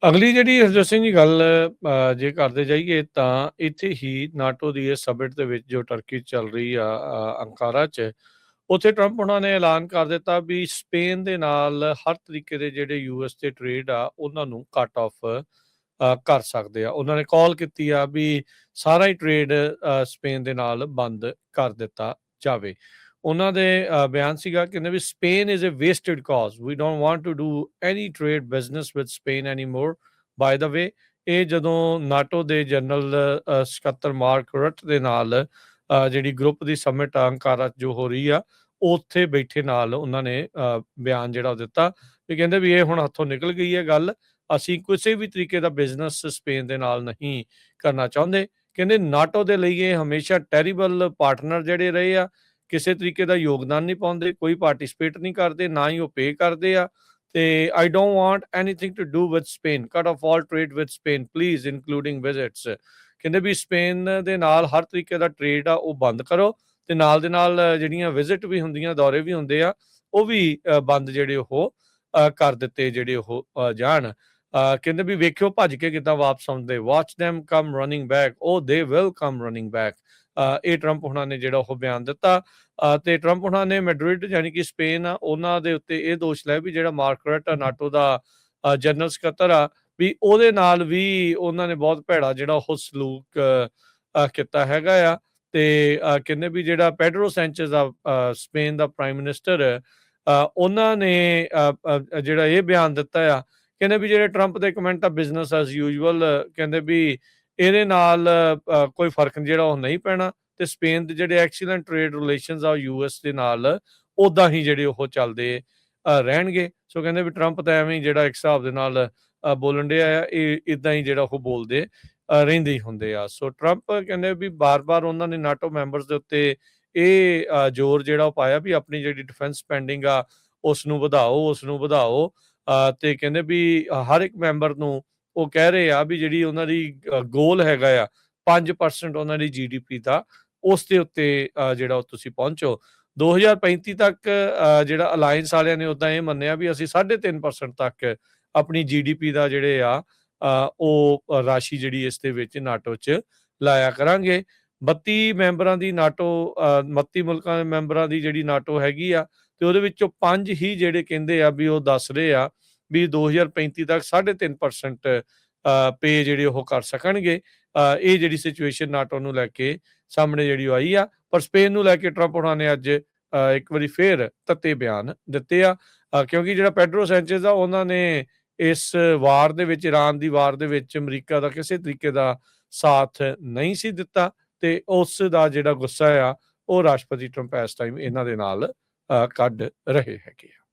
ਅਗਲੀ ਜਿਹੜੀ ਹਰਜੋਤ ਸਿੰਘ ਜੀ ਗੱਲ ਜੇ ਕਰਦੇ ਜਾਈਏ ਤਾਂ ਇੱਥੇ ਹੀ ਨਾਟੋ ਦੀ ਇਹ ਸਮਿਟ ਦੇ ਵਿੱਚ ਜੋ ਟਰਕੀ 'ਚ ਚੱਲ ਰਹੀ ਆ ਅੰਕਾਰਾ 'ਚ, ਉੱਥੇ ਟਰੰਪ ਉਹਨਾਂ ਨੇ ਐਲਾਨ ਕਰ ਦਿੱਤਾ ਵੀ ਸਪੇਨ ਦੇ ਨਾਲ ਹਰ ਤਰੀਕੇ ਦੇ ਜਿਹੜੇ ਯੂਐਸ ਦੇ ਟਰੇਡ ਆ ਉਹਨਾਂ ਨੂੰ ਕੱਟ ਆਫ ਕਰ ਸਕਦੇ ਆ। ਉਹਨਾਂ ਨੇ ਕਾਲ ਕੀਤੀ ਆ ਵੀ ਸਾਰਾ ਹੀ ਟਰੇਡ ਸਪੇਨ ਦੇ ਨਾਲ ਬੰਦ ਕਰ ਦਿੱਤਾ ਜਾਵੇ। ਉਹਨਾਂ ਦੇ ਬਿਆਨ ਸੀਗਾ, ਕਹਿੰਦੇ ਵੀ Spain is a wasted cause, we don't want to do any trade business with Spain any more. By the way, ਇਹ ਜਦੋਂ ਨਾਟੋ ਦੇ ਜਨਰਲ ਸਕੱਤਰ ਮਾਰਕ ਰਟ ਦੇ ਨਾਲ ਜਿਹੜੀ ਗਰੁੱਪ ਦੀ ਸਮਿਟ ਅੰਕਾਰਾ ਜੋ ਹੋ ਰਹੀ ਆ, ਉੱਥੇ ਬੈਠੇ ਨਾਲ ਉਹਨਾਂ ਨੇ ਬਿਆਨ ਜਿਹੜਾ ਉਹ ਦਿੱਤਾ ਵੀ ਕਹਿੰਦੇ ਵੀ ਇਹ ਹੁਣ ਹੱਥੋਂ ਨਿਕਲ ਗਈ ਹੈ ਗੱਲ, ਅਸੀਂ ਕਿਸੇ ਵੀ ਤਰੀਕੇ ਦਾ ਬਿਜ਼ਨਸ ਸਪੇਨ ਦੇ ਨਾਲ ਨਹੀਂ ਕਰਨਾ ਚਾਹੁੰਦੇ। ਕਹਿੰਦੇ ਨਾਟੋ ਦੇ ਲਈ ਇਹ ਹਮੇਸ਼ਾ ਟੈਰੀਬਲ ਪਾਰਟਨਰ ਜਿਹੜੇ ਰਹੇ ਆ, ਕਿਸੇ ਤਰੀਕੇ ਦਾ ਯੋਗਦਾਨ ਨਹੀਂ ਪਾਉਂਦੇ, ਕੋਈ ਪਾਰਟਿਸਿਪੇਟ ਨਹੀਂ ਕਰਦੇ, ਨਾ ਹੀ ਉਹ ਪੇ ਕਰਦੇ ਆ। ਤੇ I don't want anything to do with Spain, cut off all trade with Spain please including visits. ਕਹਿੰਦੇ ਵੀ ਸਪੇਨ ਦੇ ਨਾਲ ਹਰ ਤਰੀਕੇ ਦਾ ਟ੍ਰੇਡ ਆ ਉਹ ਬੰਦ ਕਰੋ, ਤੇ ਨਾਲ ਦੇ ਨਾਲ ਜਿਹੜੀਆਂ ਵਿਜ਼ਿਟ ਵੀ ਹੁੰਦੀਆਂ, ਦੌਰੇ ਵੀ ਹੁੰਦੇ ਆ, ਉਹ ਵੀ ਬੰਦ ਜਿਹੜੇ ਉਹ ਕਰ ਦਿੱਤੇ ਜਿਹੜੇ ਉਹ ਜਾਣ। ਕਹਿੰਦੇ ਵੀ ਵੇਖਿਓ ਭੱਜ ਕੇ ਕਿੱਦਾਂ ਵਾਪਸ ਆਉਂਦੇ, watch them come running back, ਉਹ they will come running back. ਇਹ ਟਰੰਪ ਉਹਨਾਂ ਨੇ ਜਿਹੜਾ ਉਹ ਬਿਆਨ ਦਿੱਤਾ। ਤੇ ਟਰੰਪ ਉਹਨਾਂ ਨੇ ਮੈਡਰਿਡ ਯਾਨੀ ਕਿ ਸਪੇਨ ਆ ਉਹਨਾਂ ਦੇ ਉੱਤੇ ਇਹ ਦੋਸ਼ ਲਾਇਆ ਵੀ ਜਿਹੜਾ ਮਾਰਕ ਰਟ ਆ ਨਾਟੋ ਦਾ ਜਨਰਲ ਸਕੱਤਰ ਆ, ਵੀ ਉਹਦੇ ਨਾਲ ਵੀ ਉਹਨਾਂ ਨੇ ਬਹੁਤ ਭੈੜਾ ਜਿਹੜਾ ਉਹ ਸਲੂਕ ਕੀਤਾ ਹੈਗਾ ਆ। ਤੇ ਕਹਿੰਦੇ ਵੀ ਜਿਹੜਾ ਪੈਡਰੋ ਸੈਂਚੇਜ਼ ਆ ਸਪੇਨ ਦਾ ਪ੍ਰਾਈਮ ਮਿਨਿਸਟਰ, ਉਹਨਾਂ ਨੇ ਜਿਹੜਾ ਇਹ ਬਿਆਨ ਦਿੱਤਾ ਆ, ਕਹਿੰਦੇ ਵੀ ਜਿਹੜੇ ਟਰੰਪ ਦੇ ਕਮੈਂਟ ਆ ਬਿਜ਼ਨਸ ਐਜ਼ ਯੂਜੂਅਲ, ਕਹਿੰਦੇ ਵੀ ਇਹਦੇ ਨਾਲ ਕੋਈ ਫਰਕ ਜਿਹੜਾ ਉਹ ਨਹੀਂ ਪੈਣਾ, ਤੇ ਸਪੇਨ ਦੇ ਜਿਹੜੇ ਐਕਸੀਲੈਂਟ ਟ੍ਰੇਡ ਰਿਲੇਸ਼ਨਸ ਆ ਯੂਐਸ ਦੇ ਨਾਲ ਉੱਦਾਂ ਹੀ ਜਿਹੜੇ ਉਹ ਚੱਲਦੇ ਰਹਿਣਗੇ। ਸੋ ਕਹਿੰਦੇ ਵੀ ਟਰੰਪ ਤਾਂ ਐਵੇਂ ਹੀ ਜਿਹੜਾ ਇੱਕ ਹਿਸਾਬ ਦੇ ਨਾਲ ਬੋਲਣ ਡਿਆ ਆ, ਇਹ ਇੱਦਾਂ ਹੀ ਜਿਹੜਾ ਉਹ ਬੋਲਦੇ ਰਹਿੰਦੇ ਹੀ ਹੁੰਦੇ ਆ। ਸੋ ਟਰੰਪ ਕਹਿੰਦੇ ਵੀ ਬਾਰ-ਬਾਰ ਉਹਨਾਂ ਨੇ ਨਾਟੋ ਮੈਂਬਰਸ ਦੇ ਉੱਤੇ ਇਹ ਜ਼ੋਰ ਜਿਹੜਾ ਉਹ ਪਾਇਆ ਵੀ ਆਪਣੀ ਜਿਹੜੀ ਡਿਫੈਂਸ ਸਪੈਂਡਿੰਗ ਆ ਉਸ ਨੂੰ ਵਧਾਓ, ਉਸ ਨੂੰ ਵਧਾਓ। ਤੇ ਕਹਿੰਦੇ ਵੀ ਹਰ ਇੱਕ ਮੈਂਬਰ ਨੂੰ ਉਹ ਕਹਿ ਰਹੇ ਆ ਵੀ ਜਿਹੜੀ ਉਹਨਾਂ ਦੀ ਗੋਲ ਹੈਗਾ ਆ 5% ਉਹਨਾਂ ਦੀ GDP ਦਾ, ਉਸ ਦੇ ਉੱਤੇ ਜਿਹੜਾ ਉਹ ਤੁਸੀਂ ਪਹੁੰਚੋ। 2035 ਤੱਕ ਜਿਹੜਾ ਅਲਾਇੰਸ ਵਾਲਿਆਂ ਨੇ ਉੱਦਾਂ ਇਹ ਮੰਨਿਆ ਵੀ ਅਸੀਂ 3.5% ਤੱਕ ਆਪਣੀ GDP ਦਾ ਜਿਹੜੇ ਆ ਉਹ ਰਾਸ਼ੀ ਜਿਹੜੀ ਇਸ ਦੇ ਵਿੱਚ ਨਾਟੋ 'ਚ ਲਾਇਆ ਕਰਾਂਗੇ। 32 ਮੈਂਬਰਾਂ ਦੀ ਨਾਟੋ 32 ਮੁਲਕਾਂ ਦੇ ਮੈਂਬਰਾਂ ਦੀ ਜਿਹੜੀ ਨਾਟੋ ਹੈਗੀ ਆ, ਤੇ ਉਹਦੇ ਵਿੱਚੋਂ 5 ਹੀ ਜਿਹੜੇ ਕਹਿੰਦੇ ਆ ਵੀ ਉਹ ਦੱਸ ਰਹੇ ਆ ਵੀ 2035 ਤੱਕ 3.5% ਪੇ ਜਿਹੜੇ ਉਹ ਕਰ ਸਕਣਗੇ। ਇਹ ਜਿਹੜੀ ਸਿਚੁਏਸ਼ਨ ਨਾਟੋ ਨੂੰ ਲੈ ਕੇ ਸਾਹਮਣੇ ਜਿਹੜੀ ਆਈ ਆ, ਪਰ ਸਪੇਨ ਨੂੰ ਲੈ ਕੇ ਟਰੰਪ ਉਹਨਾਂ ਨੇ ਅੱਜ ਇੱਕ ਵਾਰੀ ਫੇਰ ਤੱਤੇ ਬਿਆਨ ਦਿੱਤੇ ਆ। ਕਿਉਂਕਿ ਜਿਹੜਾ ਪੈਡਰੋ ਸੈਂਚੇਜ਼ ਆ ਉਹਨਾਂ ਨੇ ਇਸ ਵਾਰ ਦੇ ਵਿੱਚ, ਇਰਾਨ ਦੀ ਵਾਰ ਦੇ ਵਿੱਚ ਅਮਰੀਕਾ ਦਾ ਕਿਸੇ ਤਰੀਕੇ ਦਾ ਸਾਥ ਨਹੀਂ ਸੀ ਦਿੱਤਾ, ਤੇ ਉਸ ਦਾ ਜਿਹੜਾ ਗੁੱਸਾ ਆ ਉਹ ਰਾਸ਼ਟਰਪਤੀ ਟਰੰਪ ਇਸ ਟਾਈਮ ਇਹਨਾਂ ਦੇ ਨਾਲ ਕੱਢ ਰਹੇ ਹੈਗੇ ਆ।